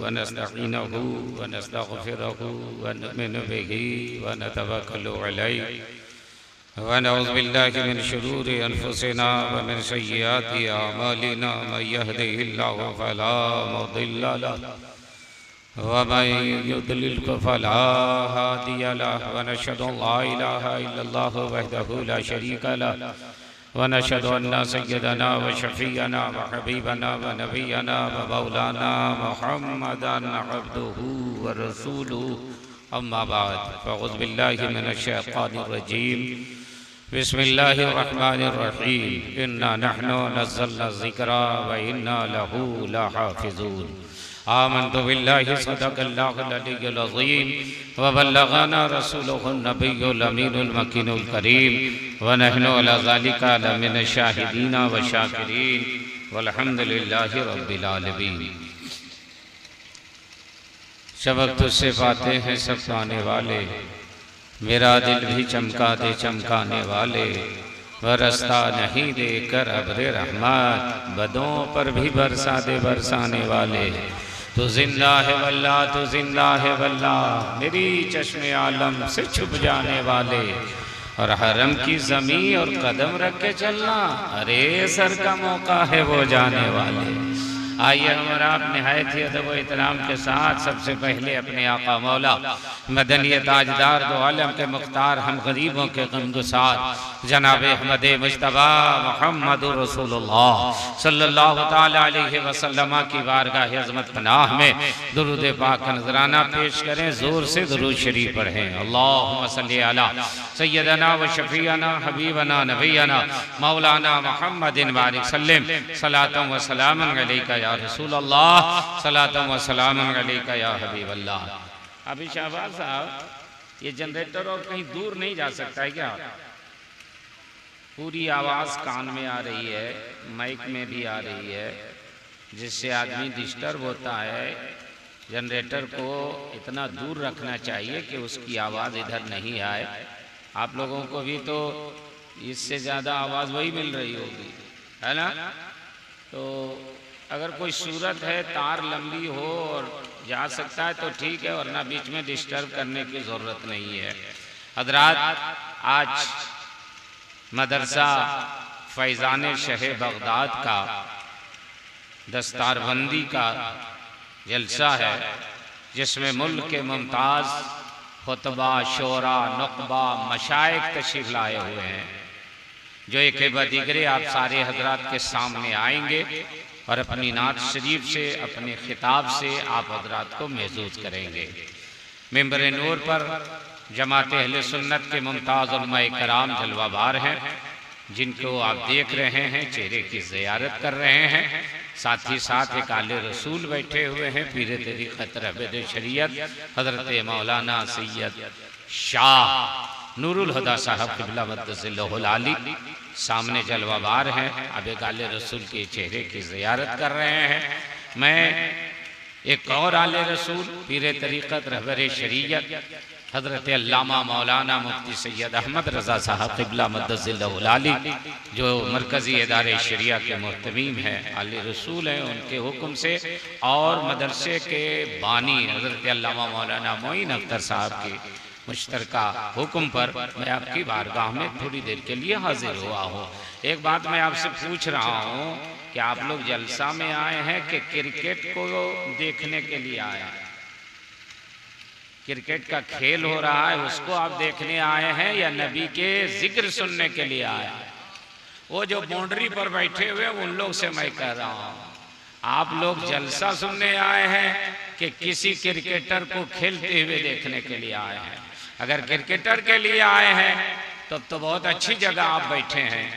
व नस्तईनुहु व नस्तगफिरुहु व नुमिनु बिही व नतवक्कलु अलैहि व नऊज़ु बिल्लाहि मिन शुरूरि अनफुसिना व मिन सय्यिआति अअमालिना मन यहदिहिल्लाहु फला मुदिल्ल लहु व मन युद्लिल फला हादिय लहु व नशहदु अल्ला इलाहा इल्लल्लाहु वहदहु ला शरीका लहु व नशहदु अन्ना सय्यदना व शफीअना व हबीबना व नबियना व मौलाना मुहम्मदन अब्दुहु व रसूलुहु अम्मा बाद फ़अऊज़ु बिल्लाहि मिनश शैतानिर रजीम बिस्मिल्लाहिर रहमानिर रहीम इन्ना नहनु नज़्ज़लना ज़िक्रा व इन्ना लहू लहाफ़िज़ून आमन्तु बिल्लाहि सदक़ल्लाहुल अलिय्युल अज़ीम व बल्लगना रसूलुहुन नबियुल अमीनुल मकीनुल करीम व नहनु अला ज़ालिका लमिनश शाहिदीन व शाकिरीन वल्हम्दुलिल्लाहि रब्बिल आलमीन। सबक तुझसे पाते हैं सब पाने वाले, मेरा दिल भी चमका दे चमकाने वाले, बरसता नहीं देकर अब्र रहमत, बदों पर भी बरसा दे बरसाने वाले। तू जिंदा है वल्लाह, तू जिंदा है वल्लाह, मेरी चश्मे आलम से छुप जाने वाले। और हरम की ज़मीं और कदम रख के चलना, अरे सर का मौका है वो जाने वाले। आइए हमारा आप निहायत ही अदब व एहतराम के साथ सबसे पहले अपने आका मौला मदनी ताजदार दो आलम के मुख्तार हम गरीबों के गमगुसार जनाब अहमद मुज्तबा मुहम्मदुर रसूलुल्लाह सल्लल्लाहु ताला अलैहि वसल्लम की बारगाह अज़मत पनाह में दुरूद पाक का नजराना पेश करें। जोर से दुरूद शरीफ पढ़ें। अल्लाहुम्मा सल्ली अला सय्यदना व शफीअना हबीबना नबियना मौलाना मुहम्मदिन बारिक सल्लिम सलातम व सलामन अलैका या रसूल अल्लाह सलातम व सलामन अलैका या हबीब अल्लाह। अभी शाहबाज साहब, ये जनरेटर और कहीं दूर नहीं जा सकता है क्या? पूरी आवाज कान में आ रही है, माइक में भी आ रही है, जिससे आदमी डिस्टर्ब होता है। जनरेटर को इतना दूर रखना चाहिए कि उसकी आवाज इधर नहीं आए। आप लोगों को भी तो इससे ज्यादा आवाज वही मिल रही होगी, है ना? तो अगर कोई सूरत है तार लंबी हो और जा सकता है तो ठीक है, वरना बीच में डिस्टर्ब करने की जरूरत नहीं है। हजरात, आज मदरसा फैजान शह बगदाद का दस्तारबंदी का जलसा है, जिसमें मुल्क के मुमताज खुतबा शोरा नुकबा मशाइख तशरीफ लाए हुए हैं, जो एक बदीगरे आप सारे हजरात के सामने आएंगे और अपनी नात शरीफ से अपने खिताब से आप हजरात को महसूस करेंगे। मिंबर नूर पर जमात अहले सुन्नत के मुमताज़ उलमाए कराम जलवाबार हैं, जिनको आप देख रहे हैं, चेहरे की ज़ियारत कर रहे हैं। साथ ही साथ एक आले रसूल बैठे हुए हैं, पीर तरीक़त रहबर शरीयत हज़रत मौलाना सैयद शाह नूरुल हुदा साहब क़िबला मद्दसिल्लहुल आली सामने जलवाबार हैं। अब एक आले रसूल के चेहरे की ज़ियारत कर रहे हैं। मैं एक और आले रसूल पीर तरीक़त रहबर शरीयत हज़रत अल्लामा मौलाना मुफ्ती सैयद अहमद रज़ा साहब क़िबला मद्दसिल्लहुल आली, जो मरकज़ी इदारे शरिया के मुहतमीम हैं, आले रसूल हैं, उनके हुक्म से और मदरसे के बानी हज़रत अल्लामा मौलाना मोइन अख्तर साहब की मुश्तरका हुक्म पर मैं आपकी बारगाह में थोड़ी देर के लिए हाजिर हुआ हूँ। एक बात मैं आपसे पूछ रहा हूँ कि आप लोग जलसा में आए हैं कि क्रिकेट को देखने के लिए आए हैं? क्रिकेट का खेल हो रहा है, उसको आप देखने आए हैं या नबी के जिक्र सुनने के लिए आए हैं? वो जो बाउंड्री पर बैठे हुए उन लोग से मैं कह रहा हूँ, आप लोग जलसा सुनने आए हैं कि किसी क्रिकेटर को खेलते हुए देखने के लिए आए हैं? अगर क्रिकेटर के लिए आए हैं तब तो बहुत अच्छी जगह आप बैठे हैं,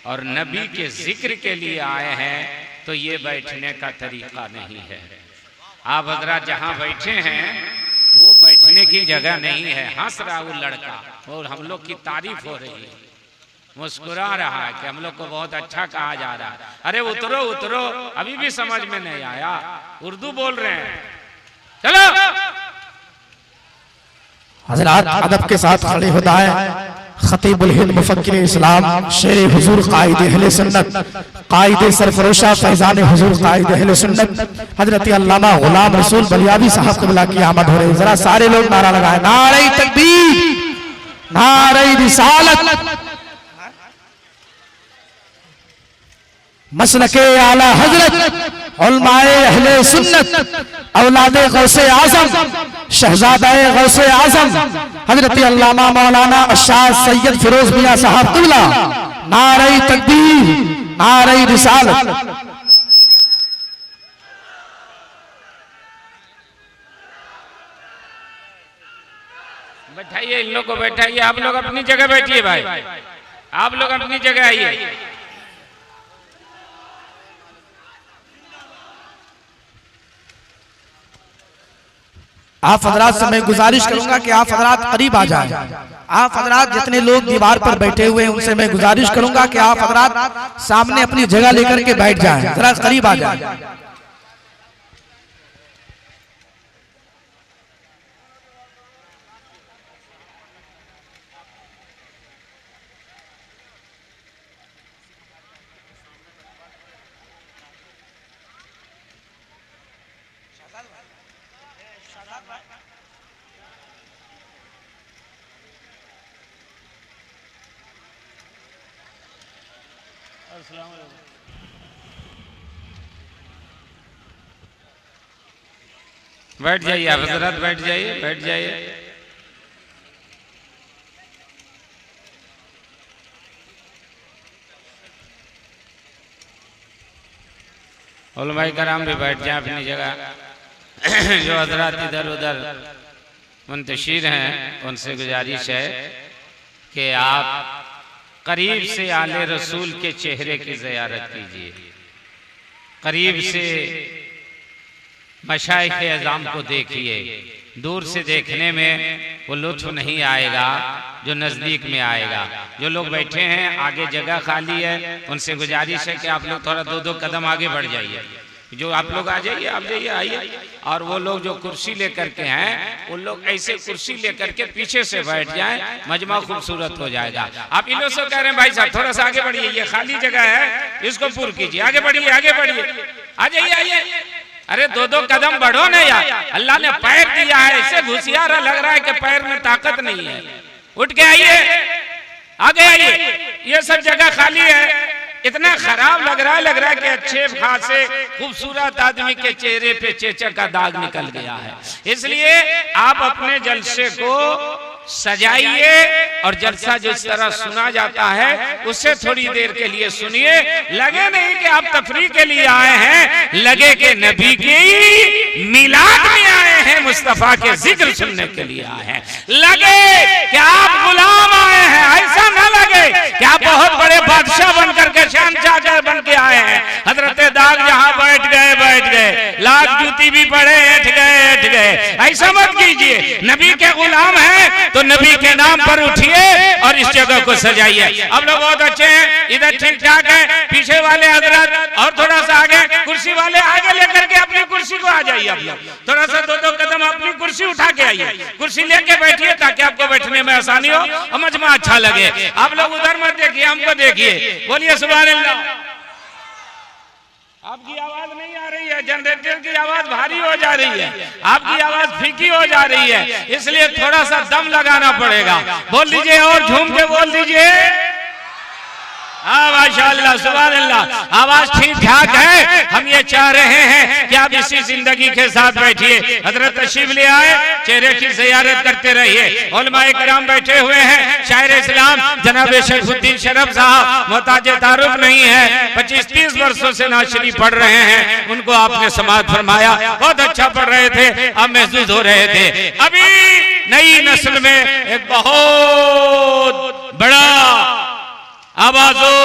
और नबी के जिक्र के लिए आए हैं तो ये बैठने का तरीका नहीं है। आप हजरात जहाँ बैठे हैं वो बैठने की जगह नहीं है। हंस रहा वो लड़का और हम लोग की तारीफ हो रही है, मुस्कुरा रहा है कि हम लोग को बहुत अच्छा कहा जा रहा है। अरे उतरो उतरो, अभी भी समझ में नहीं आया, उर्दू बोल रहे हैं। चलो हज़रात अदब के साथ खड़े हो जाए, खतीबुल हिंद मुफक्किर इस्लाम शेर हुजूर कायदे अहले सुन्नत कायदे सरफरोशा फैजान हुजूर कायदे अहले सुन्नत हजरत अल्लामा गुलाम रसूल बलियावी साहब क़िबला की आमद हो रही। जरा सारे लोग नारा लगाए, नारे तकबीर, नारे रिसालत, मसलके आला हजरत उलमाए अहले सुन्नत औलादे गौसे आजम शहजादाए गौसे आजम हजरत अल्लामा मौलाना अशाद सैयद फिरोज मियां साहब क़िबला। नारे तकबीर, नारे रिसालत। बैठाइए, इन लोग को बैठाइए। आप लोग अपनी जगह बैठिए भाई, आप लोग अपनी जगह आइए। आप हजरात से मैं गुजारिश करूंगा कि आप हजरात करीब आ जाएं। आप हजरात जितने लोग दीवार पर बैठे हुए हैं उनसे मैं गुजारिश करूंगा कि आप हजरात सामने अपनी जगह लेकर के बैठ जाएं, जरा करीब आ जाएं। बैठ जाइए आप हजरत, बैठ जाइए, बैठ जाइए। उलमाए कराम भी बैठ जाए अपनी जगह। जो हजरत इधर उधर मुंतशिर हैं उनसे गुजारिश है कि आप करीब से आले रसूल के चेहरे की ज़ियारत कीजिए, करीब से मशाइख़ एज़ाम को देखिए। दूर से देखने में वो लुत्फ नहीं आएगा जो नज़दीक में आएगा। जो लोग बैठे हैं आगे जगह खाली है, उनसे गुजारिश है कि आप लोग थोड़ा 2-2 कदम आगे बढ़ जाइए। जो आप लोग आ जाइए, आप जाइए, आइए। और वो लोग जो कुर्सी लेकर के हैं वो लोग ऐसे कुर्सी लेकर के पीछे से बैठ जाएं, मजमा खूबसूरत हो जाएगा। आप इन लोग से कह रहे हैं भाई साहब थोड़ा सा आगे बढ़िए, ये खाली जगह है, इसको पूर्ण कीजिए। आगे बढ़िए, आगे बढ़िए, आ जाइए, आइए। अरे 2-2 कदम बढ़ो ना यार, अल्लाह ने पैर दिया है, इससे घुसियारा लग रहा है कि पैर में ताकत नहीं है। उठ के आइए, आगे आइए। ये सब जगह खाली है। इतना खराब लग रहा है कि अच्छे खासे खूबसूरत आदमी के चेहरे पे चेचक का दाग निकल गया है। इसलिए आप अपने जलसे को सजाइए और जलसा जिस तरह सुना जाता है उससे थोड़ी देर के लिए सुनिए। लगे नहीं कि आप तफरीह के लिए आए हैं, लगे कि नबी की मिलाद में आए हैं, मुस्तफा के जिक्र सुनने के लिए आए हैं। लगे कि आप गुलाम आए हैं, ऐसा ना लगे कि आप बहुत बड़े बादशाह बनकर के शहंशाह बन के आए हैं। हजरत दाग जहां बैठ गए, लाख जूती भी पड़े, बैठ गए। ऐसा मत कीजिए। नबी के गुलाम हैं तो नबी के नाम पर उठिए और इस जगह को सजाइए। अब लोग बहुत अच्छे हैं, इधर ठीक ठाक है, पीछे वाले हजरत और थोड़ा सा आगे, कुर्सी वाले आगे लेकर के अपनी कुर्सी को आ जाइए। आप लोग थोड़ा सा 2-2 कदम अपनी कुर्सी उठा के आइए, कुर्सी लेके बैठिए ताकि आपको बैठने में आसानी हो और मजमा अच्छा लगे। आप लोग उधर मत देखिए, हमको देखिए। बोलिए सुभान अल्लाह। आपकी आवाज नहीं आ रही है, जनरेटर की आवाज भारी हो जा रही है, आपकी आवाज फीकी हो जा रही है, इसलिए थोड़ा सा दम लगाना पड़ेगा। बोल दीजिए और झूम के बोल दीजिए माशाअल्लाह, सुभान अल्लाह। आवाज ठीक ठाक है। हम ये चाह रहे हैं कि आप इसी जिंदगी के साथ बैठिए। हजरत तशरीफ ले आए, चेहरे की ज़ियारत करते रहिए। उलमाए किराम बैठे हुए हैं। शायर इस्लाम जनाब शरीफुद्दीन शरफ साहब मोहताज तारुफ नहीं है, 25-30 वर्षों से नाशरी पढ़ रहे हैं। उनको आपने समाअत फरमाया, बहुत अच्छा पढ़ रहे थे, आप महसूस हो रहे थे। अभी नई नस्ल में एक बहुत बड़ा आवाजों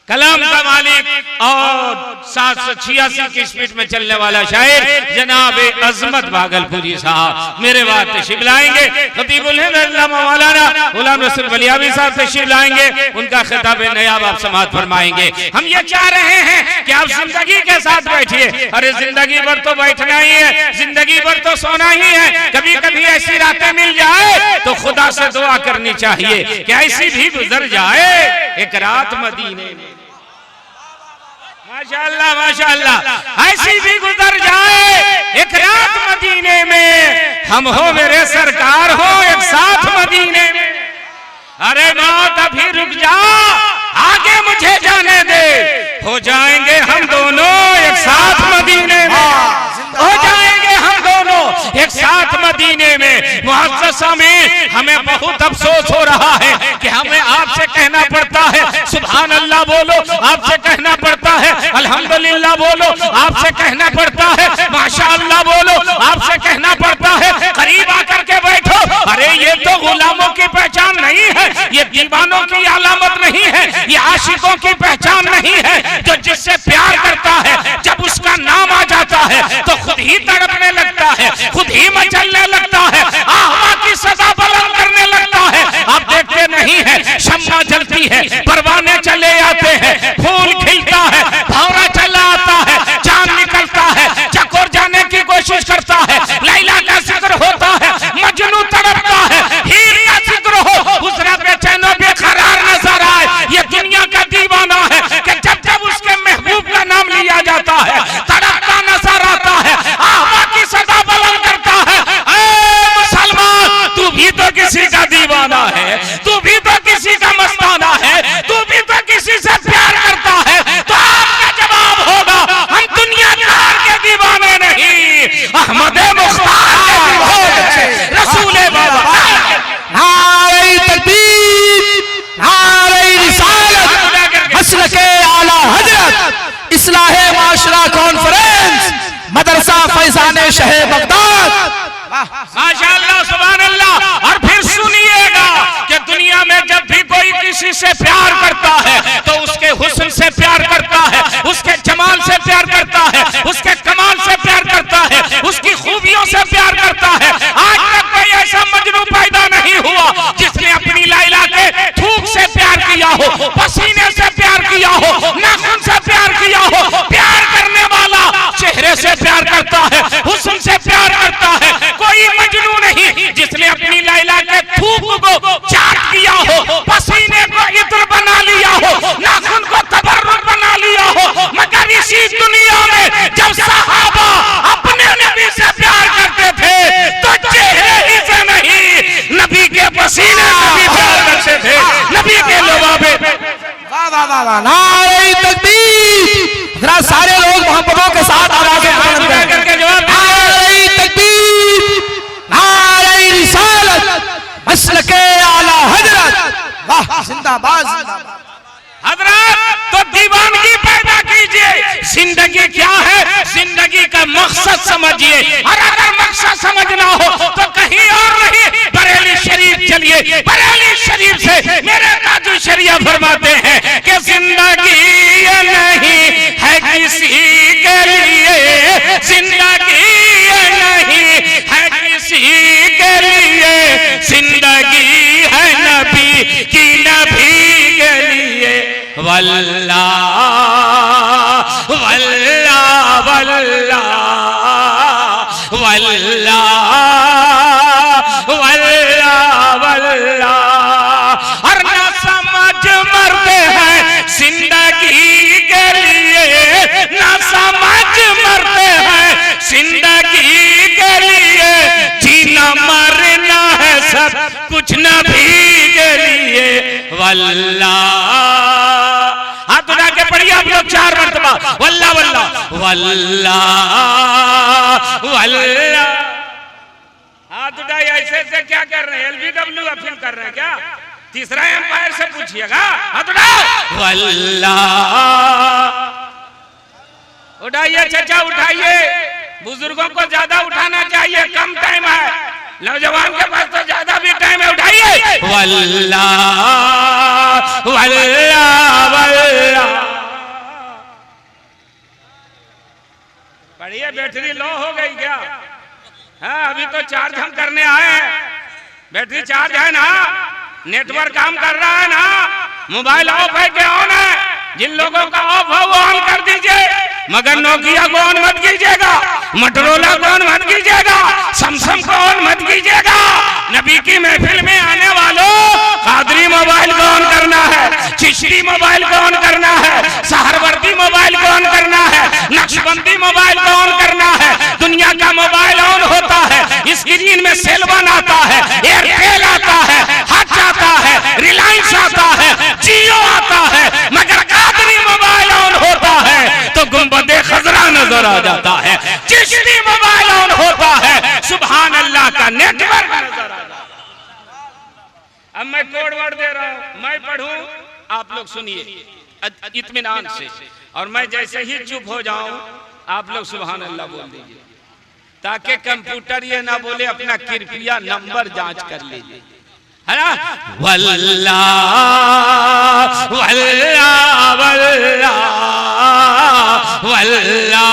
कलाम का मालिक और 786 की स्पीड में चलने वाला शायर जनाब अजमत भागलपुरी साहब मेरे बाद तशरीफ लाएंगे। खतीबुल हिंद अल्लामा मौलाना गुलाम रसूल बलियावी साहब तशरीफ लाएंगे, उनका खिताब नयाब आप समाअत फरमाएंगे। हम ये चाह रहे हैं कि आप जिंदगी के साथ बैठिए। अरे जिंदगी भर तो बैठना ही है, जिंदगी भर तो सोना ही है। कभी कभी ऐसी रातें मिल जाए तो खुदा से दुआ करनी चाहिए कि ऐसी भी गुजर जाए एक रात मदीने में, माशाअल्लाह माशाअल्लाह, ऐसी भी गुजर जाए एक रात मदीने में। हम हो मेरे सरकार हो एक साथ मदीने में। अरे मौत अभी रुक जा, आगे मुझे जाने दे, हो जाएंगे हम दोनों एक साथ मदीने में, हो जाएंगे हम दोनों एक साथ मदीने में। मुअस्ससा में हमें बहुत अफसोस हो रहा है कि हमें आपसे कहना पड़ता है सुभान अल्लाह बोलो, आपसे कहना पड़ता है अल्हम्दुलिल्लाह बोलो, आपसे कहना पड़ता है माशाअल्लाह बोलो, आपसे कहना पड़ता है करीब आकर के बैठो। अरे ये तो गुलामों की पहचान नहीं है, ये दीवानों की अलामत नहीं है, ये आशिकों की पहचान नहीं है। जो जिससे प्यार करता है जब उसका नाम आ जाता है तो खुद ही तड़पने लगता है, खुद ही मचलने लगता है, आहा की सदा बुलंद करने लगता है। आप देखते नहीं है शम्मा जलती है, परवाने चले आते हैं, फूल खिलता है, भंवरा चला आता है, चांद निकलता है, चकोर जाने की कोशिश करता है, लैला का जिक्र होता है, मजनू तड़पता है, हीर का जिक्र हो उसरा बेचैनो बेकरार नजर आए। ये दुनिया का दीवाना है कि जब जब उसके महबूब का नाम लिया जाता है तड़पता नजर आता है, आहा की सदा बुलंद करता है। ऐ मुसलमान, तू भी तो किसी का दीवाना है, तू भी तो किसी का मस्ताना है, तू भी तो किसी से प्यार करता है। तो आपका जवाब होगा हम दुनियादार के दीवाने नहीं, अहमद मुख्तार रसूल बाबा। नारे तकबीर, नारे रिसालत, मसलके आला हजरत, इस्लाहे माशरा कॉन्फ्रेंस, मदरसा फैजाने शहे बगदाद। माशाअल्लाह सुभान अल्लाह। और फिर सुनिएगा कि दुनिया में जब भी कोई किसी से प्यार करता है तो उसके हुस्न से प्यार करता है, उसके जमाल से प्यार करता है, उसके कमाल से प्यार करता है, उसकी खूबियों से प्यार करता है। आज तक कोई ऐसा मजनू पैदा नहीं हुआ जिसने अपनी लैला के थूक से प्यार किया हो, पसीने से प्यार किया हो, नाखून से प्यार किया हो। प्यार करने वाला चेहरे से प्यार करता है, हुस्न से प्यार करता है। कोई मजनू नहीं जिसने अपनी लैला के थूक को चाट किया हो, पसीने को इत्र बना लिया हो, नाखून को तबर्रुक बना लिया हो। मगर इसी दुनिया में जब सहाबा अपने नबी से प्यार करते थे तो चेहरे ही से नहीं, नबी के पसीने से भी प्यार करते थे, नबी के लबाबे। वाह वाह वाह वाह, नारे तकबीर। जरा सारे लोग मोहब्बतों के साथ आवाजें बुलंद करें। नारे तकबीर, नारे रिसालत, मसलके आला हजरत, वाह जिंदाबाद जिंदाबाद। हजरत तो दीवानगी पैदा कीजिए। जिंदगी क्या है, जिंदगी का मकसद समझिए। और अगर मकसद समझना हो तो कहीं और नहीं, बरेली शरीफ चलिए। बरेली शरीफ से मेरे काजू शरिया फरमाते हैं कि जिंदगी ये नहीं है किसी के लिए, जिंदगी ये नहीं है किसी के लिए, जिंदगी है नबी की, नबी के लिए। वल्ला वल्ला वल्ला वल्ला वल्ला वल्ला। और ना समझ मरते हैं जिंदगी के लिए, ना समझ मरते हैं जिंदगी के लिए। जीना मरना है सब कुछ नबी के लिए। वल्ला, हाथ उठा के पढ़िए आप लोग 4 मरतबा, वल्ला वल्ला वल्ला वल्ला। हाथ उठाइए। ऐसे ऐसे क्या कर रहे हैं, LBW अपील कर रहे हैं क्या? तीसरा एम्पायर से पूछिएगा। हाथ उठाओ। वल्ला उठाइए चाचा, उठाइए। बुजुर्गों को ज्यादा उठाना चाहिए, कम टाइम है। नौजवान के पास तो ज्यादा भी टाइम है, उठाइए। वल्ला वल्ला वल्ला। पढ़िए, बैटरी लो हो गई क्या? हाँ, अभी तो चार्ज हम करने आए हैं। बैटरी चार्ज है ना, नेटवर्क काम कर रहा है ना, मोबाइल ऑफ है क्या ऑन है? जिन लोगों का ऑफ है वो ऑन कर दीजिए, मगर नोकिया को ऑन मत कीजिएगा, मोटरोला को ऑन मत कीजिएगा, सैमसंग को ऑन मत कीजिएगा। नबी की महफिल में आने वालों, कादरी मोबाइल को ऑन करना है, चिश्ती मोबाइल को ऑन करना है, सहरवर्दी मोबाइल को ऑन करना है, नक्शबंदी मोबाइल को ऑन करना है। दुनिया का मोबाइल ऑन होता है, स्क्रीन में सेल वन आता है, एयरटेल आता है, हच आता है, रिलायंस आता है, जियो आता है, मगर कादरी मोबाइल ऑन होता है तो गुंबदे खजरा नजर आ जाता है। चिश्ती मोबाइल ऑन होता है, सुभान अल्लाह का नेटवर्क नजर आ जाता है। अब मैं कोड वर्ड दे रहा हूं, मैं पढ़ूं, आप लोग सुनिए इत्मीनान से, और मैं जैसे ही चुप हो जाऊं आप लोग सुभान अल्लाह बोल दीजिए, ताकि कंप्यूटर ये ना बोले अपना कृपया नंबर जांच कर लीजिए, है ना? वल्लाह वल्लाह वल्लाह वल्लाह।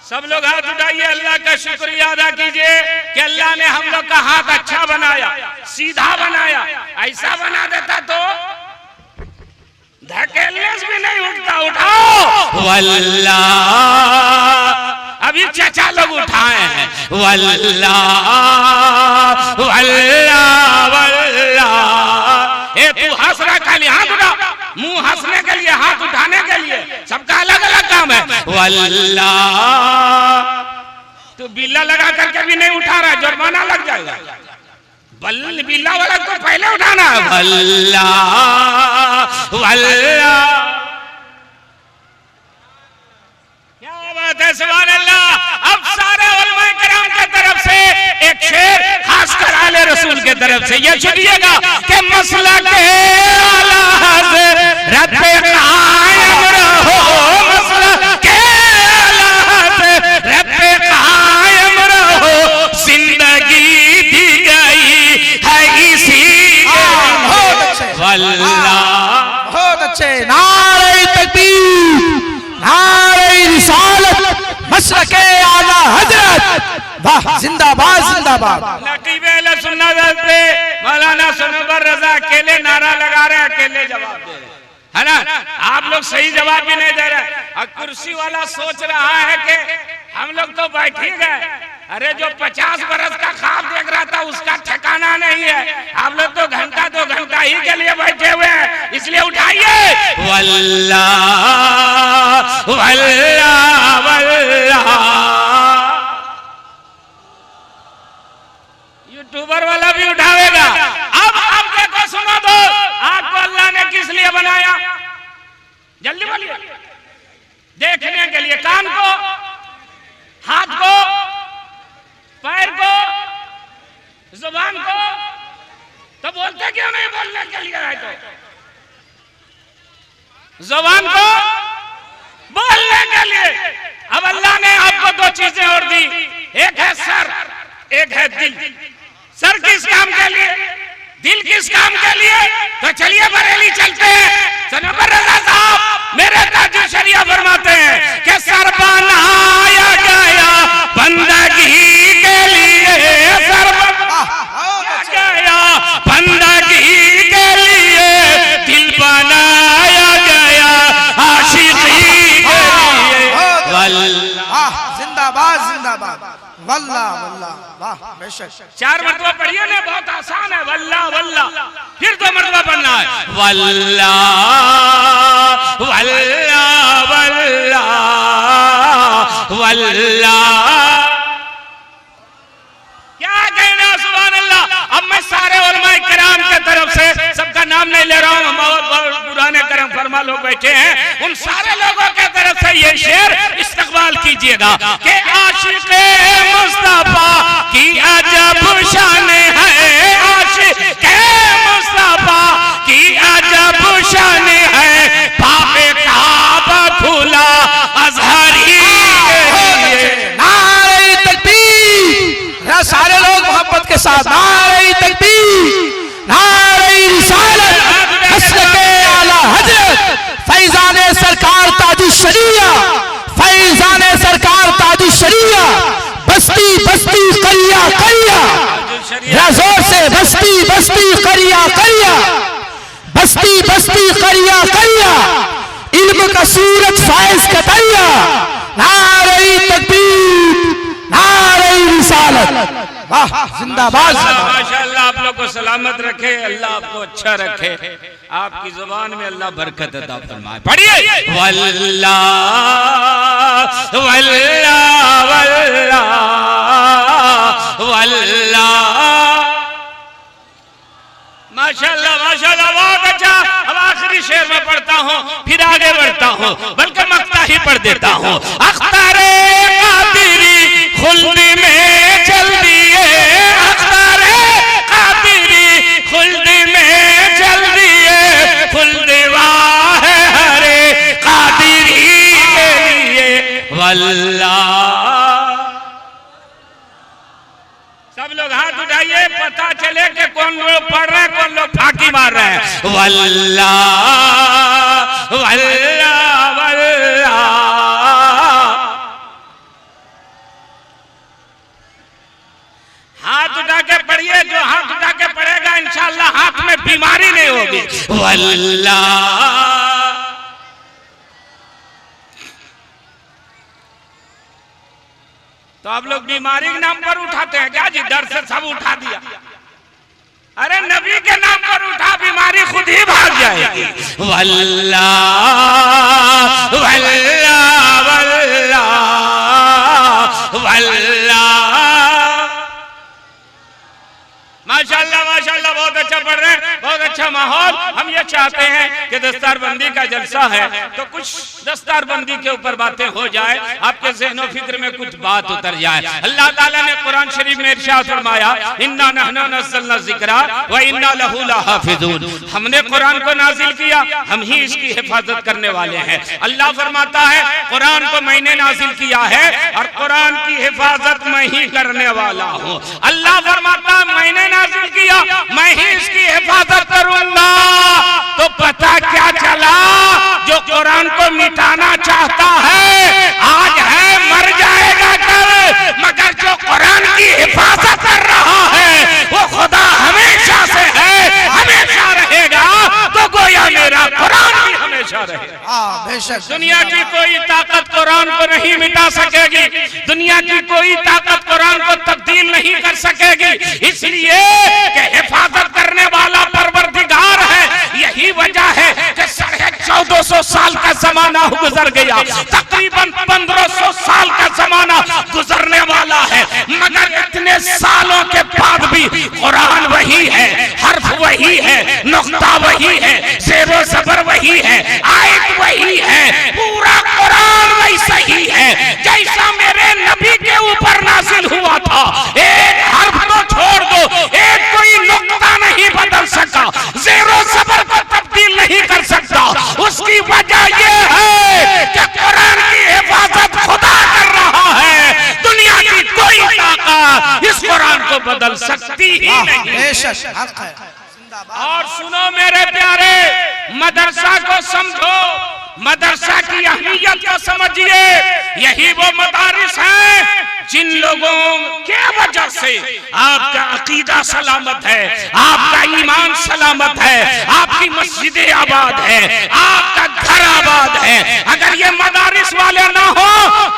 सब लोग हाथ उठाइए, अल्लाह का शुक्रिया अदा कीजिए कि अल्लाह ने हम लोग का हाथ अच्छा बनाया, सीधा बनाया। ऐसा बना देता तो धकेलने से भी नहीं उठता। उठाओ वल्लाह, अभी चाचा लोग उठाए हैं, वल्लाह वल्लाह वल्लाह। ए तू हंस रहा, खाली हाथ उठा, मुंह हंसने के लिए, हाथ उठाने के लिए, सबका अलग अलग काम है। वल्लाह, तू बिल्ला लगा करके भी नहीं उठा रहा, जुर्माना लग जाएगा। बिल्ला वाला तो पहले उठाना है। वल्लाह वल्लाह, क्या बात है, सुभान अल्लाह। अब सारे उलमा किराम की तरफ से एक शेर खासकर आले रसूल की तरफ से ये सुनिएगा कि मसला के आला हज़रत कायम रहो, मसला के आला हज़रत कायम रहो, जिंदगी दी गई है इसी वल्लाह। बहुत अच्छे, नारे तकबीर, नारे रिसालत, मशरक़े आला हजरत, वाह, जिंदाबाद जिंदाबाद। नकीब अहले सुन्नत पे मौलाना सुनवर रजा अकेले नारा लगा रहे हैं, अकेले जवाब दे रहे हैं, है ना? आप लोग सही जवाब भी नहीं दे रहे। और कुर्सी वाला सोच रहा है कि हम लोग तो बैठ ही गए। अरे जो 50 बरस का ख्वाब देख रहा था उसका ठिकाना नहीं है। आप लोग तो घंटा 2 घंटा ही के लिए बैठे हुए हैं, इसलिए उठाइए वल्लाह वल्लाह वल्लाह। यूट्यूबर वाला भी उठावेगा। अब देखो, सुनो तो, आपको अल्लाह ने किस लिए बनाया? जल्दी बोलिए। देखने के लिए, कान को, हाथ को, पैर को, जुबान को, तो बोलते क्यों नहीं? बोलने के लिए है तो जुबान को बोलने के लिए। अब अल्लाह ने आपको 2 चीजें और दी, एक है सर, एक है दिल। सर किस काम के लिए, दिल किस काम के लिए? तो चलिए बरेली चलते हैं। सनवर रजा साहब मेरे ताजु शरिया फरमाते हैं कि सर बनाया गया बंदगी के लिए, सर बनाया गया बंदगी के लिए, दिल बनाया गया आशिकी के लिए। वल्लाह, जिंदाबाद जिंदाबाद, वल्लाह वल्लाह, वाह बेशक। 4 मरतबा पढ़िए ना, बहुत आसान है। वल्लाह वल्लाह, फिर 2 मरतबा पढ़ना है। वल्लाह वल्लाह वल्लाह वल्लाह। क्या कहना, सुभान अल्लाह। अब मैं सारे उलमा किराम के तरफ से, सबका नाम नहीं ले रहा हूँ, बहुत पुराने करम फरमा लोग बैठे हैं, उन सारे लोगों के तरफ से ये शेर इस्तकबाल कीजिएगा कि आशिक़े मुस्तफा की अजब शान है, आशिक़े मुस्तफा की अजब शान है, पापे काबा खुला अज़हरी के लिए। नारे तकबीर, सारे लोग मोहब्बत के साथ नारे तकबीर, नारे रिसालत, मशरक़े आला हजरत, फैज़ाने सरकार ताजु शरिया, करिया, बस्ती बस्ती करिया करिया, जोर से बस्ती बस्ती करिया करिया, बस्ती बस्ती करिया करिया, इल्म का सूरज फायज का दरिया, नारे तकबीर नारे रिसालत। वाह जिंदाबाद। माशाअल्लाह, आप लोग को सलामत रखे, अल्लाह आपको अच्छा रखे, आपकी जुबान में अल्लाह बरकत अता फरमाए। पढ़िए वल्लाह वल्लाह वल्लाह वल्लाह। माशाअल्लाह माशाअल्लाह, बहुत अच्छा। अब आखिरी शेर में पढ़ता हूँ, फिर आगे बढ़ता हूँ, बल्कि मक्ता ही पढ़ देता हूँ। अख्तारे कादिरी खुल्दी में चल दिए, अख्तारे कादिरी खुल्दी में चल दिए, खुल्दी वाहे हरे कादिरी के लिए वल्लाह। सब लोग हाथ उठाइए, पता चले कि कौन लोग पढ़ रहे हैं, कौन लोग फाकी मार रहे हैं। वल्लाह वल्लाह वल्लाह। हाथ उठा के पढ़िए, जो हाथ उठा के पढ़ेगा इंशाअल्लाह हाथ में बीमारी नहीं होगी। वल्लाह। तो आप लोग बीमारी के नाम पर उठाते हैं क्या जी? डर से सब उठा दिया। अरे नबी के नाम पर उठा, बीमारी खुद ही भाग जाएगी। वल्लाह वल्लाह वल्लाह वल्लाह। माशाअल्लाह माशाअल्लाह, बहुत अच्छा पढ़ रहे हैं, बहुत अच्छा माहौल। हम ये चाहते हैं कि दस्तारबंदी का जलसा है तो कुछ दस्तारबंदी के ऊपर बातें हो जाए, आपके ज़हनो फिक्र में कुछ बात उतर जाए। अल्लाह ताला ने कुरान शरीफ में इरशाद फरमाया, इन्ना नहनु नज़्ज़लना ज़िक्रा व इन्ना लहू लहाफ़िज़ून। हमने कुरान को नाजिल किया, हम ही इसकी हिफाजत करने वाले हैं। अल्लाह फरमाता है कुरान को मैंने नाजिल किया है और कुरान की हिफाजत मैं ही करने वाला हूँ। अल्लाह फरमाता है मैंने नाजिल किया, मैं ही इसकी हिफाजत करूंगा। तो पता क्या चला, जो कुरान को मिटाना चाहता है आज है, मर जाएगा कल, मगर जो कुरान की हिफाजत कर रहा है वो खुदा हमेशा से है, हमेशा रहेगा। तो गोया मेरा कुरान भी हमेशा रहेगा। बेशक दुनिया की कोई ताकत कुरान को नहीं मिटा सकेगी, दुनिया की कोई ताकत कुरान को तब्दील नहीं कर सकेगी, इसलिए कि हिफाजत करने वाला परवरदिगार है। यही वजह है कि 1450 साल का जमाना गुजर गया, तकरीबन 1500 साल का जमाना गुजरने वाला है, मगर इतने सालों के बाद भी कुरान वही है, हर्फ वही है, नुक्ता वही है, ज़ेरो ज़बर वही है, आयत वही है, पूरा कुरान वैसा ही है जैसा मेरे नबी के ऊपर नाजिल हुआ था। एक हर्फ तो छोड़ दो, एक कोई नुक्ता नहीं बदल सका, ज़ेरो ज़बर को तब्दील नहीं कर सकता। उसकी वजह यह है कि कुरान की हिफाजत खुदा कर रहा है, दुनिया की कोई ताकत इस कुरान को बदल सकती ही नहीं। और सुनो मेरे प्यारे, मदरसा को समझो, मदरसा की अहमियत को समझिए। यही वो मदारिस हैं जिन लोगों के वजह से आपका अकीदा सलामत है, आपका ईमान सलामत है, आपकी मस्जिदें आबाद है, आपका घर आबाद है। अगर ये मदारिस वाले ना हो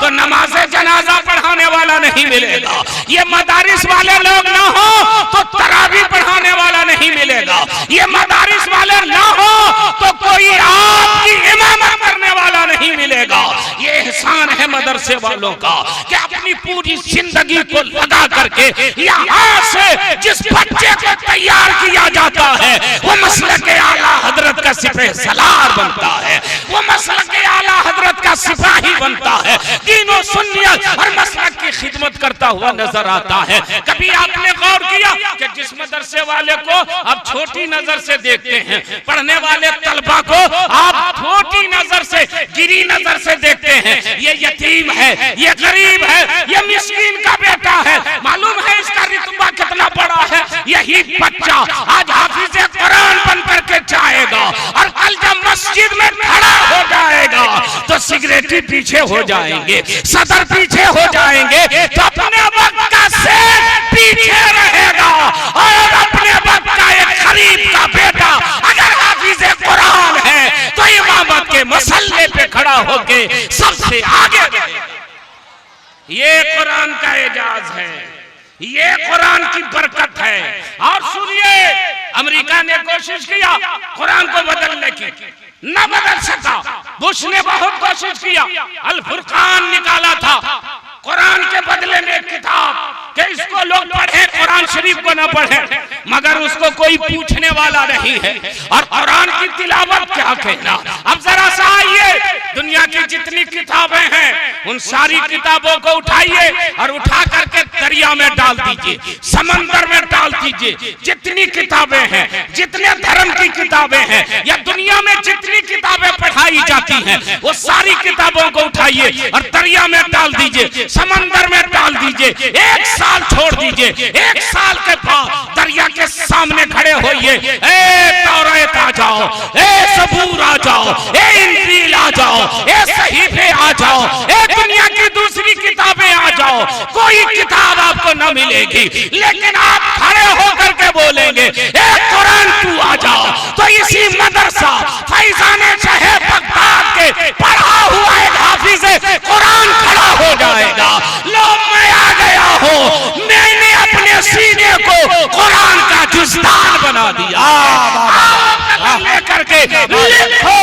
तो नमाज़े जनाजा पढ़ाने वाला नहीं मिलेगा, ये मदारिस वाले लोग ना हो तो तरावी पढ़ाने वाला नहीं मिलेगा, ये मदारिस वाले ना हो तो कोई आपकी इमामत करने वाला नहीं मिलेगा। ये एहसान है मदरसे वालों का कि अपनी पूरी जिंदगी को लगा करके यहाँ से जिस बच्चे को तैयार किया जाता है वो मसलक आला हजरत का सिपह सलार बनता है, वो मसलक आला हजरत का सिपाही बनता है, तीनों सुन्नियत और मसलक की खिदमत करता हुआ नजर आता है। कभी आपने गौर किया कि जिस मदरसे वाले को आप छोटी नजर से देखते हैं, पढ़ने वाले तलबा को आप छोटी नजर से, गिरी नजर से देखते हैं, ये यतीम है, ये गरीब है, ये मिस्कीन का बेटा है, मालूम है इसका रुतबा कितना बड़ा है। यही बच्चा आज हाफिज़ कुरान बन करके जाएगा और कल जब मस्जिद में खड़ा हो जाएगा तो तो सिगरेटी पीछे हो जाएंगे, सदर पीछे हो जाएंगे, तो अपने वक्त का शेख पीछे रहेगा। और अपने वक्त का एक गरीब का बेटा अगर हाफिज़े कुरान है तो इमामत के मसल्ले पे खड़ा होके सबसे आगे रहेगा। ये कुरान का एजाज है, ये कुरान की बरकत है। और सुनिए, अमेरिका ने कोशिश किया कुरान को बदलने की, न बदल सका। बुश ने बहुत कोशिश किया, अल फुरकान निकाला था कुरान के बदले में किताब कि इसको लोग पढ़े, कुरान शरीफ को न पढ़े, मगर उसको कोई पूछने वाला नहीं है। और कुरान की तिलावत क्या कहना। अब जरा सा आइए, दुनिया की जितनी किताबें हैं उन सारी किताबों को उठाइए और उठा करके दरिया में डाल दीजिए, समंदर में डाल दीजिए। जितनी किताबें हैं, जितने धर्म की किताबें हैं या दुनिया में जितनी किताबें पढ़ाई जाती हैं, वो सारी किताबों को उठाइए और दरिया में डाल दीजिए, समंदर में डाल दीजिए। एक साल छोड़ दीजिए, एक साल के बाद दरिया के सामने खड़े होइए, ए तौरात आ जाओ, ए ज़बूर आ जाओ, ए इंजील आ जाओ, ए सहीफे आ जाओ, ए दुनिया की दूसरी किताबें आ जाओ, कोई किताब आपको न मिलेगी। लेकिन आप खड़े होकर के बोलेंगे ए कुरान तू आ जाओ, तो इसी मदरसा फैजाने शहर बगदाद के पढ़ा हुआ एक हाफिज़े कुरान खड़ा हो जाएगा। लो मैं आ गया हूँ, मैंने अपने सीने को कुरान का जुज़दान बना दिया। लेकर के लिखो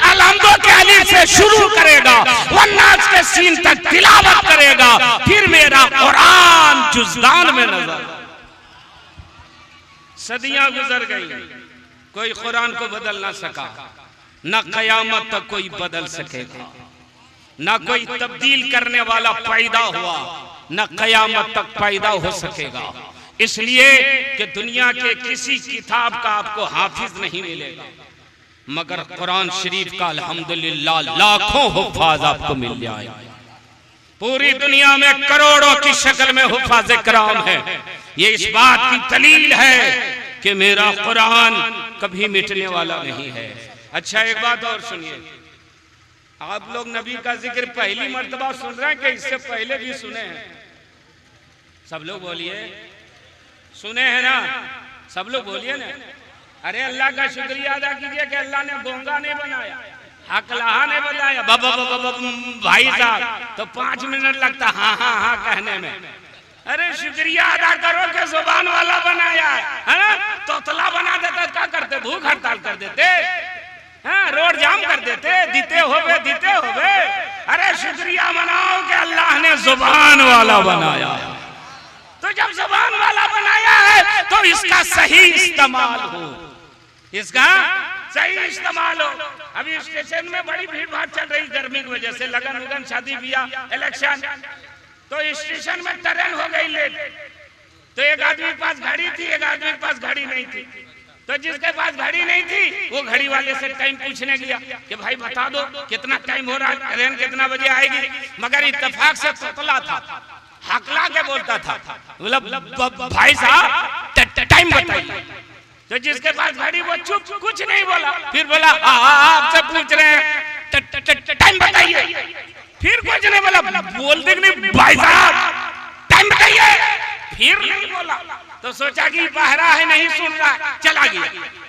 अलहम्दो के अलिफ से शुरू करेगा, वन्नास के सीन तक तिलावत करेगा, फिर मेरा कुरान जुज़दान में नजर। सदियां गुजर गई, कोई कुरान को बदल ना सका, न कयामत तक कोई बदल सकेगा, न कोई तब्दील करने वाला पैदा हुआ, न कयामत तक पैदा हो सकेगा। इसलिए कि दुनिया के किसी किताब का आपको हाफिज नहीं मिलेगा, मगर कुरान शरीफ का अल्हम्दुलिल्लाह लाखों हुफ़ाज़ आपको मिल जाए। पूरी दुनिया में करोड़ों की शक्ल में हुफ़ाज़ किराम है। ये इस बात की दलील है कि मेरा कुरान कभी मिटने वाला नहीं है। अच्छा, एक बात और सुनिए, आप लोग नबी का जिक्र पहली मर्तबा सुन रहे हैं कि इससे पहले भी सुने हैं? सब लोग बोलिए, सुने हैं ना? सब लोग बोलिए ना। अरे अल्लाह का शुक्रिया अदा कीजिए कि अल्लाह ने गोंगा नहीं बनाया, हकलाहा ने बनाया। भाई साहब तो 5 मिनट लगता हाँ हाँ हाँ कहने में। अरे शुक्रिया अदा करो कि जुबान वाला बनाया है ना। तोतला बना देता क्या करते? भूख हड़ताल कर देते, हाँ, रोड जाम कर देते, दीते होवे। अरे शुक्रिया मनाओ कि अल्लाह ने जुबान वाला बनाया। तो जब जुबान वाला बनाया है तो इसका सही इस्तेमाल हो, इसका सही इस्तेमाल हो। अभी स्टेशन में बड़ी भीड़ भाड़ चल रही गर्मी की वजह से, लगन उगन, शादी ब्याह, इलेक्शन, तो स्टेशन में ट्रेन हो गई लेट। तो एक आदमी के पास घड़ी थी, एक आदमी के पास घड़ी नहीं थी। तो जिसके पास घड़ी नहीं थी वो घड़ी वाले से टाइम पूछने गया कि भाई बता दो कितना टाइम हो रहा है, ट्रेन कितना बजे आएगी। मगर इत्तेफाक से तोतला था, हकला के बोलता था, मतलब भाई साहब टाइम बताइए। तो जिसके पास घड़ी वो चुप, कुछ नहीं बोला। फिर बोला आपसे पूछ रहे हैं टाइम बताइए। फिर कुछ नहीं बोला, बोलते नहीं भाई साहब टाइम बताइए। फिर नहीं बोला। तो सोचा कि बहरा है, नहीं सुन रहा, चला गया।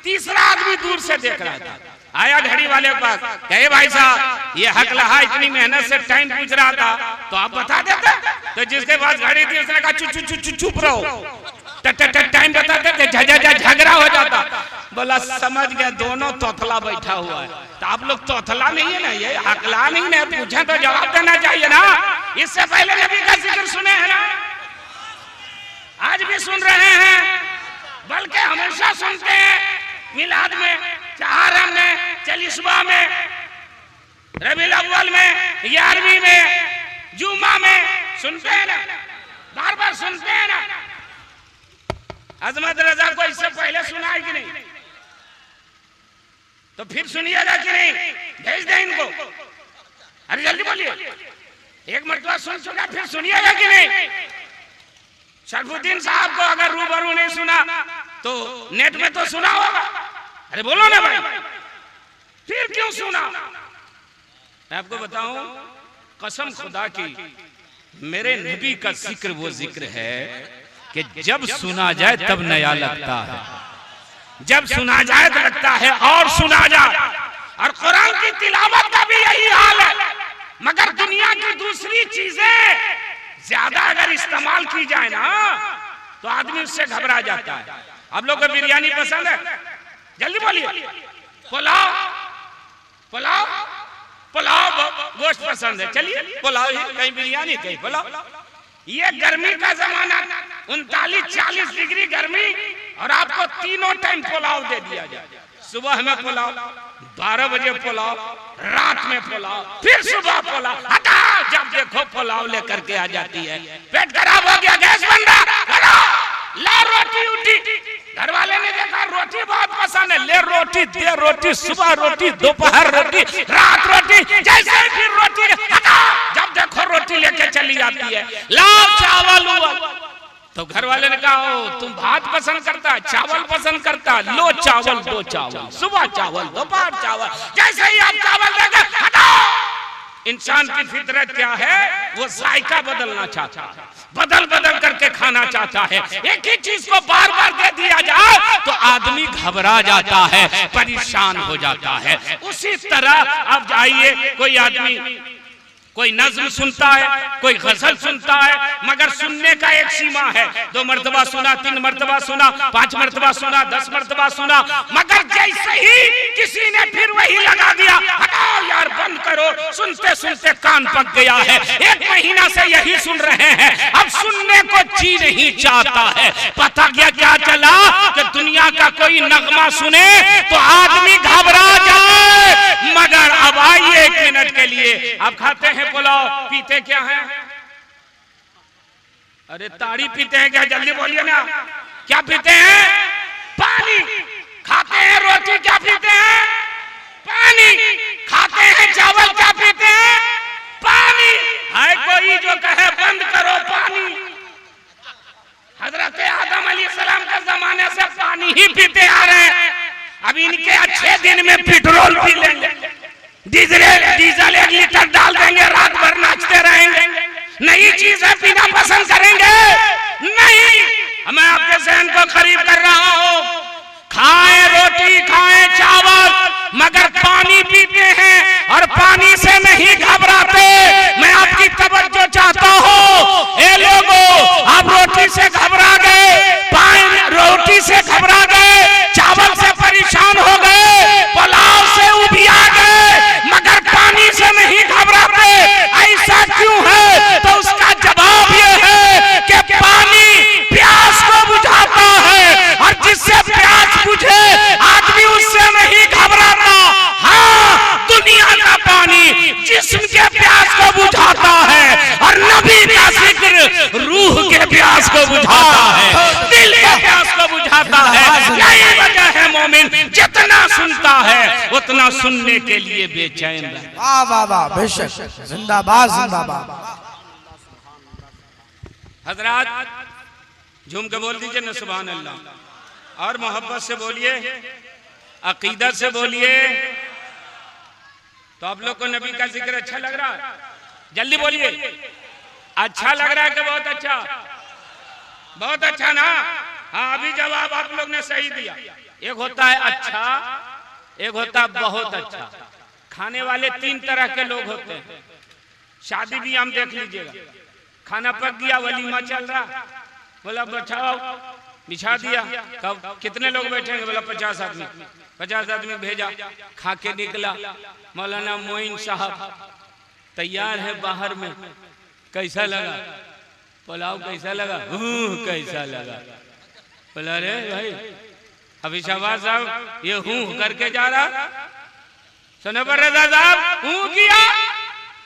तीसरा आदमी दूर से देख रहा था, आया घड़ी वाले के पास, कहे भाई साहब ये हकलाहा इतनी मेहनत से टाइम पूछ रहा था तो आप बता देते। तो जिसके पास घड़ी थी उसने कहा चुप रहो, टाइम बताते थे, झगड़ा हो जाता। बोला समझ गए, दोनों तोतला बैठा हुआ है। तो आप लोग तोतला नहीं है ना, ये हकला नहीं ना, पूछे तो जवाब देना चाहिए ना। इससे पहले नबी का जिक्र सुने हैं ना, आज भी सुन रहे हैं, बल्कि हमेशा सुनते हैं। मिलाद में, चहारम में, चालीसवा में, रबीउल अव्वल में, 11वीं में, जुमा में सुनते हैं ना, बार बार सुनते हैं ना। अजमत रजा को इससे पहले सुना है कि नहीं? तो फिर सुनिएगा कि नहीं? भेज दें इनको। अरे जल्दी बोलिए, एक मरतबा सुन चुका, फिर सुनिएगा कि नहीं? शरफुद्दीन साहब को अगर रूबरू नहीं सुना तो नेट में तो सुना होगा। अरे बोलो ना भाई, फिर क्यों सुना? मैं आपको बताऊं, कसम खुदा की, मेरे नबी का जिक्र वो जिक्र है कि जब सुना जाए तब नया लगता है, जब सुना जाए तो लगता है और सुना जाए। और कुरान की तिलावत का भी यही हाल है। मगर दुनिया की दूसरी चीजें ज्यादा अगर इस्तेमाल की जाए ना तो आदमी उससे घबरा जाता है। आप लोग को बिरयानी पसंद है? जल्दी बोलिए। पुलाव, पुलाव, पुलाव गोश्त पसंद है, चलिए पुलाव, कहीं बिरयानी कहीं पुलाव। ये गर्मी का जमाना, 39-40 डिग्री गर्मी, और आपको तीनों टाइम पुलाव दे दिया जाए। सुबह में पुलाव, 12 बजे पुलाव, रात में पुलाव, फिर सुबह पुलाव। हटा, जब देखो पुलाव लेकर के आ जाती है। पेट खराब हो गया, गैस बन रहा, ला रोटी उठी। घर वाले ने देखा रोटी बहुत पसंद है, ले रोटी, दे रोटी, सुबह रोटी, दोपहर रोटी, रात रोटी, जैसे फिर रोटी। हटा, जब देखो रोटी लेके चली जाती है। लाओ चावल उवल, तो घर वाले ने कहा तुम भात पसंद करता है, चावल पसंद करता है, लो चावल, दो चावल, सुबह चावल, दोपहर चावल। जैसे ही आप चावल देंगे, हटाओ। इंसान की फितरत क्या है? वो जायका बदलना चाहता है, बदल बदल करके खाना चाहता है। एक ही चीज को बार बार दे दिया जाए तो आदमी घबरा जाता है, परेशान हो जाता है। उसी तरह अब जाइए, कोई आदमी कोई नज्म सुनता है, कोई गजल सुनता है, मगर सुनने का एक सीमा है। 2 मर्तबा सुना, 3 मर्तबा सुना, 5 मर्तबा सुना, 10 मर्तबा सुना, मगर जैसे ही किसी ने फिर वही लगा दिया, हटाओ यार बंद करो, सुनते सुनते कान पक गया है। 1 महीना से यही सुन रहे हैं, अब सुनने को जी नहीं चाहता है। पता क्या चला कि दुनिया का कोई नगमा सुने तो आदमी घबरा जाए। मगर अब आइए 1 मिनट के लिए, आप खाते हैं पुलाव, पीते क्या है? अरे ताड़ी पीते हैं क्या? जल्दी बोलिए ना, क्या पीते हैं? पानी। खाते हैं रोटी, क्या पीते हैं? पानी। खाते हैं चावल, क्या पीते हैं? पानी। है कोई जो कहे बंद करो पानी? हजरत आदम अलैहिस्सलाम के जमाने से पानी ही पीते आ रहे हैं। अब इनके अच्छे दिन में पेट्रोल पी लेंगे, डीजल 1 लीटर डाल देंगे, रात भर नाचते रहेंगे। नई चीजें पीना पसंद करेंगे? नहीं। मैं आपके जहन को करीब कर रहा हूँ। खाएं रोटी, खाएं चावल, मगर पानी पीते हैं और पानी से नहीं घबराते। मैं आपकी तवज्जो चाहता हूँ। ए लोगों, आप रोटी से घबरा गए, रोटी से घबरा गए, चावल से परेशान हो गए, पुलाव से उबिया गए, मगर पानी से नहीं घबराते। ऐसा क्यों है? तो उसका जवाब यह है कि पानी प्यास को बुझाता है, और जिससे प्यास बुझे आदमी उससे नहीं घबराता। हाँ, दुनिया का पानी जिस्म के प्यास को बुझाता है, और नबी का जिक्र रूह के प्यास को बुझाता है, दिल के प्यास को बुझाता है। यही वजह है मोमिन जितना सुनता है उतना सुनने के लिए बेचैन रहता है। वाह वाह वाह, बेशक, जिंदाबाद जिंदाबाद। हजरात झूम के बोल दीजिए ना सुभान अल्लाह, और मोहब्बत से बोलिए, अकीदत से बोलिए। तो आप लोग को नबी का जिक्र अच्छा लग रहा है? जल्दी बोलिए, अच्छा लग रहा है कि बहुत अच्छा? बहुत अच्छा ना? हाँ, अभी जवाब आप लोग ने सही दिया। एक होता है अच्छा, एक होता है बहुत अच्छा। खाने वाले 3 तरह के लोग होते हैं। शादी भी हम देख लीजिएगा, खाना पक गया, वलीमा चल रहा, बोला बैठाओ, बिछा दिया, कब कितने लोग बैठेंगे? बोला 50 आदमी। 50 आदमी भेजा, खा के निकला। मौलाना मोइन साहब तैयार है बाहर में, कैसा लगा? पुलाव कैसा लगा? कैसा लगा? बोला रे भाई, अभी शहबाज साहब ये हूँ करके जा रहा, सुने पर रजा साहब हूँ किया।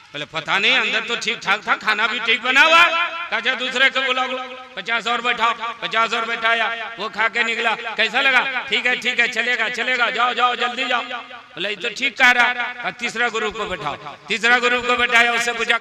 बोले पता नहीं, अंदर तो ठीक ठाक था, खाना भी ठीक बना हुआ। कहा दूसरे को बुलाओ, 50 और बैठाओ। 50 और बैठाया, वो खा के निकला, कैसा लगा? ठीक है, चलेगा चलेगा, जाओ जाओ जल्दी जाओ। बोले ये तो ठीक कह रहा। तीसरा ग्रुप को बैठाओ। तीसरा ग्रुप को बैठाया, उससे पूछा